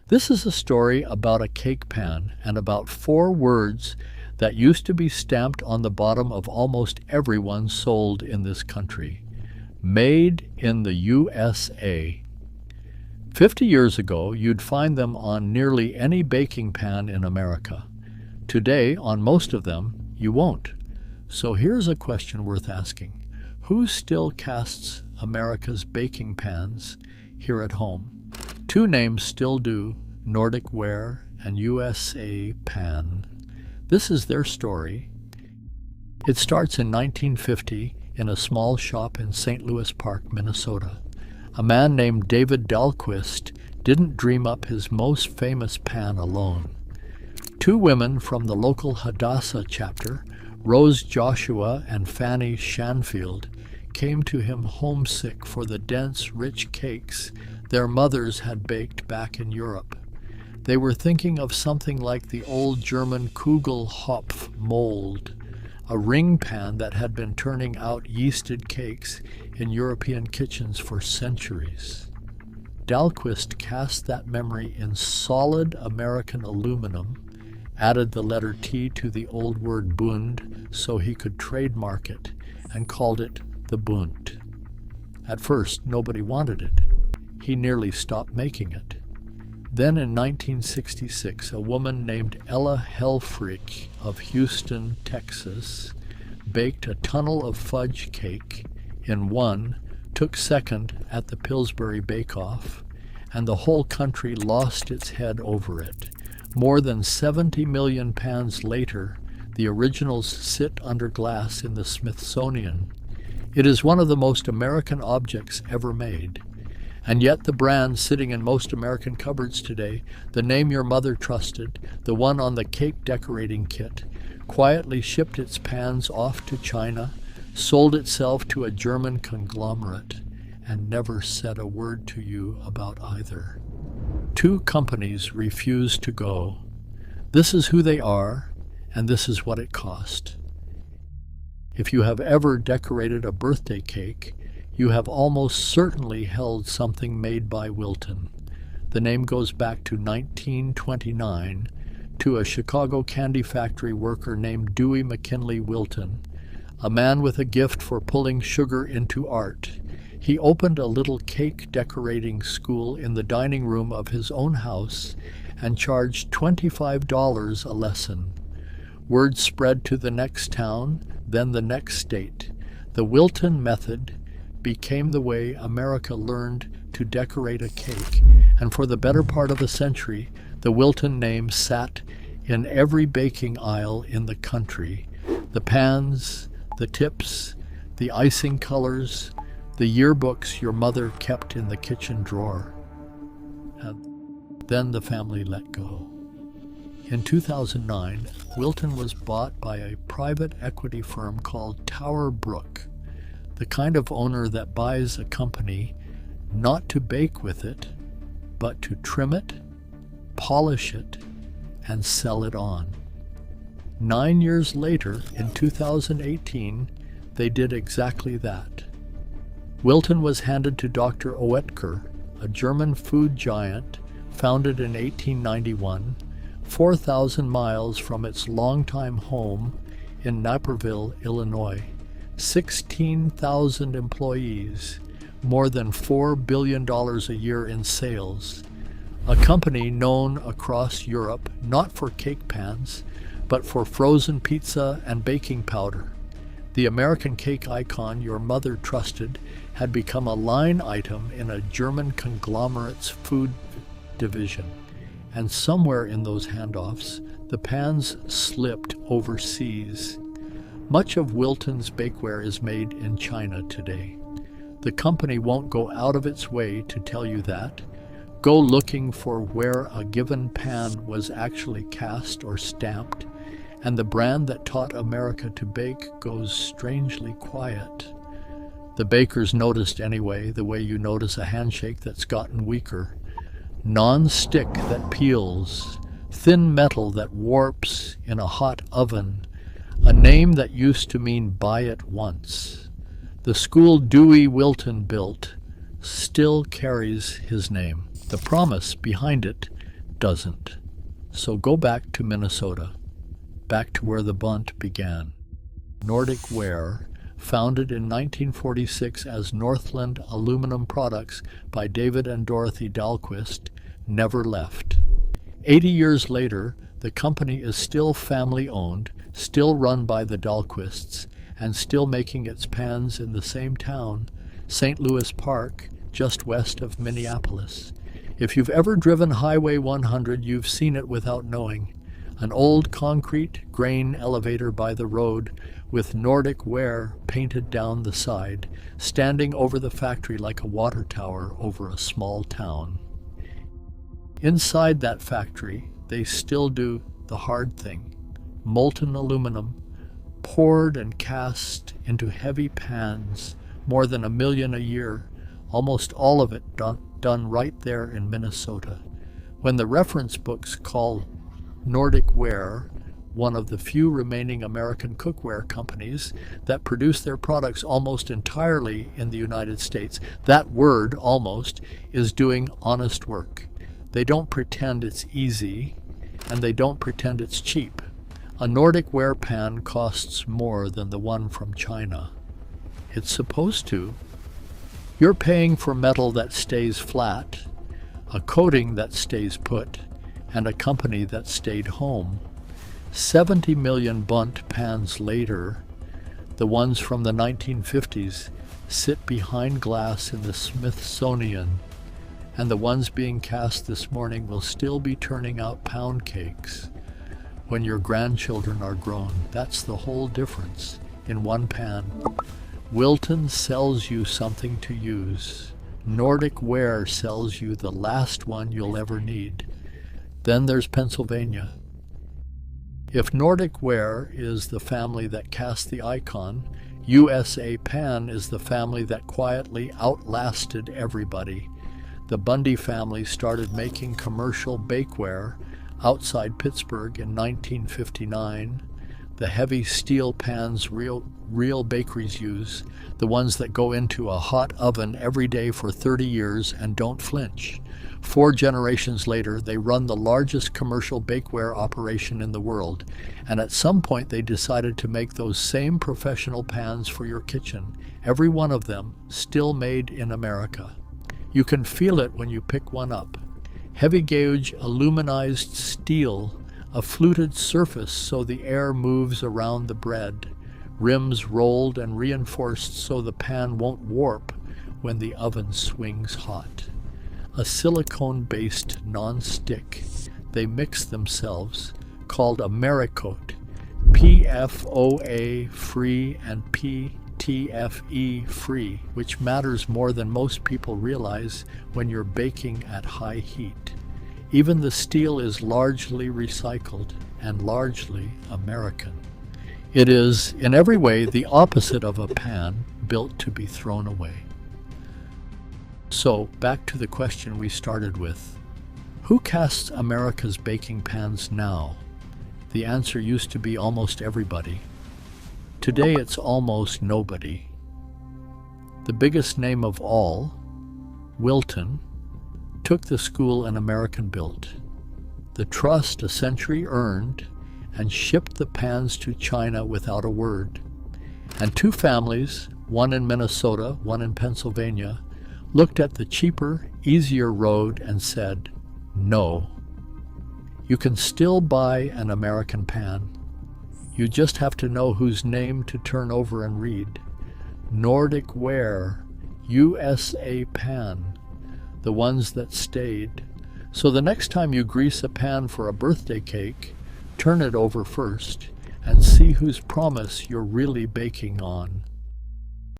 This is a story about a cake pan and about four words that used to be stamped on the bottom of almost everyone sold in this country. Made in the USA. 50 years ago, you'd find them on nearly any baking pan in America. Today, on most of them, you won't. So here's a question worth asking. Who still casts America's baking pans here at home? Two names still do, Nordic Ware and USA Pan. This is their story. It starts in 1950 in a small shop in St. Louis Park, Minnesota. A man named David Dalquist didn't dream up his most famous pan alone. Two women from the local Hadassah chapter, Rose Joshua and Fanny Shanfield, came to him homesick for the dense, rich cakes their mothers had baked back in Europe. They were thinking of something like the old German Kugelhopf mold, a ring pan that had been turning out yeasted cakes in European kitchens for centuries. Dalquist cast that memory in solid American aluminum, added the letter T to the old word Bundt so he could trademark it, and called it the Bundt. At first, nobody wanted it. He nearly stopped making it. Then in 1966, a woman named Ella Helfrich of Houston, Texas, baked a tunnel of fudge cake in one, took second at the Pillsbury Bake-Off, and the whole country lost its head over it. More than 70 million pans later, the originals sit under glass in the Smithsonian. It is one of the most American objects ever made. And yet the brand sitting in most American cupboards today, the name your mother trusted, the one on the cake decorating kit, quietly shipped its pans off to China, sold itself to a German conglomerate, and never said a word to you about either. Two companies refused to go. This is who they are, and this is what it cost. If you have ever decorated a birthday cake, you have almost certainly held something made by Wilton. The name goes back to 1929 to a Chicago candy factory worker named Dewey McKinley Wilton, a man with a gift for pulling sugar into art. He opened a little cake decorating school in the dining room of his own house and charged $25 a lesson. Word spread to the next town, then the next state. The Wilton method became the way America learned to decorate a cake, and for the better part of a century, the Wilton name sat in every baking aisle in the country. The pans, the tips, the icing colors, the yearbooks your mother kept in the kitchen drawer. And then the family let go. In 2009, Wilton was bought by a private equity firm called Tower Brook, the kind of owner that buys a company not to bake with it, but to trim it, polish it, and sell it on. 9 years later, in 2018, they did exactly that. Wilton was handed to Dr. Oetker, a German food giant founded in 1891, 4,000 miles from its longtime home in Naperville, Illinois. 16,000 employees, more than $4 billion a year in sales. A company known across Europe not for cake pans, but for frozen pizza and baking powder. The American cake icon your mother trusted had become a line item in a German conglomerate's food division. And somewhere in those handoffs, the pans slipped overseas. Much of Wilton's bakeware is made in China today. The company won't go out of its way to tell you that. Go looking for where a given pan was actually cast or stamped, and the brand that taught America to bake goes strangely quiet. The bakers noticed anyway, the way you notice a handshake that's gotten weaker. Non-stick that peels, thin metal that warps in a hot oven, a name that used to mean buy it once. The school Dewey Wilton built still carries his name. The promise behind it doesn't. So go back to Minnesota, back to where the Bundt began. Nordic Ware, founded in 1946 as Northland Aluminum Products by David and Dorothy Dalquist, never left. 80 years later, the company is still family-owned, still run by the Dalquists, and still making its pans in the same town, St. Louis Park, just west of Minneapolis. If you've ever driven Highway 100, you've seen it without knowing. An old concrete grain elevator by the road with Nordic Ware painted down the side, standing over the factory like a water tower over a small town. Inside that factory, they still do the hard thing. Molten aluminum, poured and cast into heavy pans, more than 1 million a year, almost all of it done right there in Minnesota. When the reference books call Nordic Ware one of the few remaining American cookware companies that produce their products almost entirely in the United States, that word, almost, is doing honest work. They don't pretend it's easy, and they don't pretend it's cheap. A Nordic Ware pan costs more than the one from China. It's supposed to. You're paying for metal that stays flat, a coating that stays put, and a company that stayed home. 70 million Bundt pans later, the ones from the 1950s sit behind glass in the Smithsonian, and the ones being cast this morning will still be turning out pound cakes when your grandchildren are grown. That's the whole difference in one pan. Wilton sells you something to use. Nordic Ware sells you the last one you'll ever need. Then there's Pennsylvania. If Nordic Ware is the family that cast the icon, USA Pan is the family that quietly outlasted everybody. The Bundy family started making commercial bakeware outside Pittsburgh in 1959. The heavy steel pans real bakeries use, the ones that go into a hot oven every day for 30 years and don't flinch. 4 generations later, they run the largest commercial bakeware operation in the world, and at some point they decided to make those same professional pans for your kitchen, every one of them still made in America. You can feel it when you pick one up. Heavy gauge aluminized steel, a fluted surface so the air moves around the bread, rims rolled and reinforced so the pan won't warp when the oven swings hot. A silicone-based non-stick they mix themselves, called Americoat, PFOA free and PTFE free, which matters more than most people realize when you're baking at high heat. Even the steel is largely recycled and largely American. It is, in every way, the opposite of a pan built to be thrown away. So, back to the question we started with. Who casts America's baking pans now? The answer used to be almost everybody. Today it's almost nobody. The biggest name of all, Wilton, took the school an American built. The trust a century earned and shipped the pans to China without a word. And 2 families, one in Minnesota, one in Pennsylvania, looked at the cheaper, easier road and said, no. You can still buy an American pan. You just have to know whose name to turn over and read. Nordic Ware, USA Pan, the ones that stayed. So the next time you grease a pan for a birthday cake, turn it over first and see whose promise you're really baking on.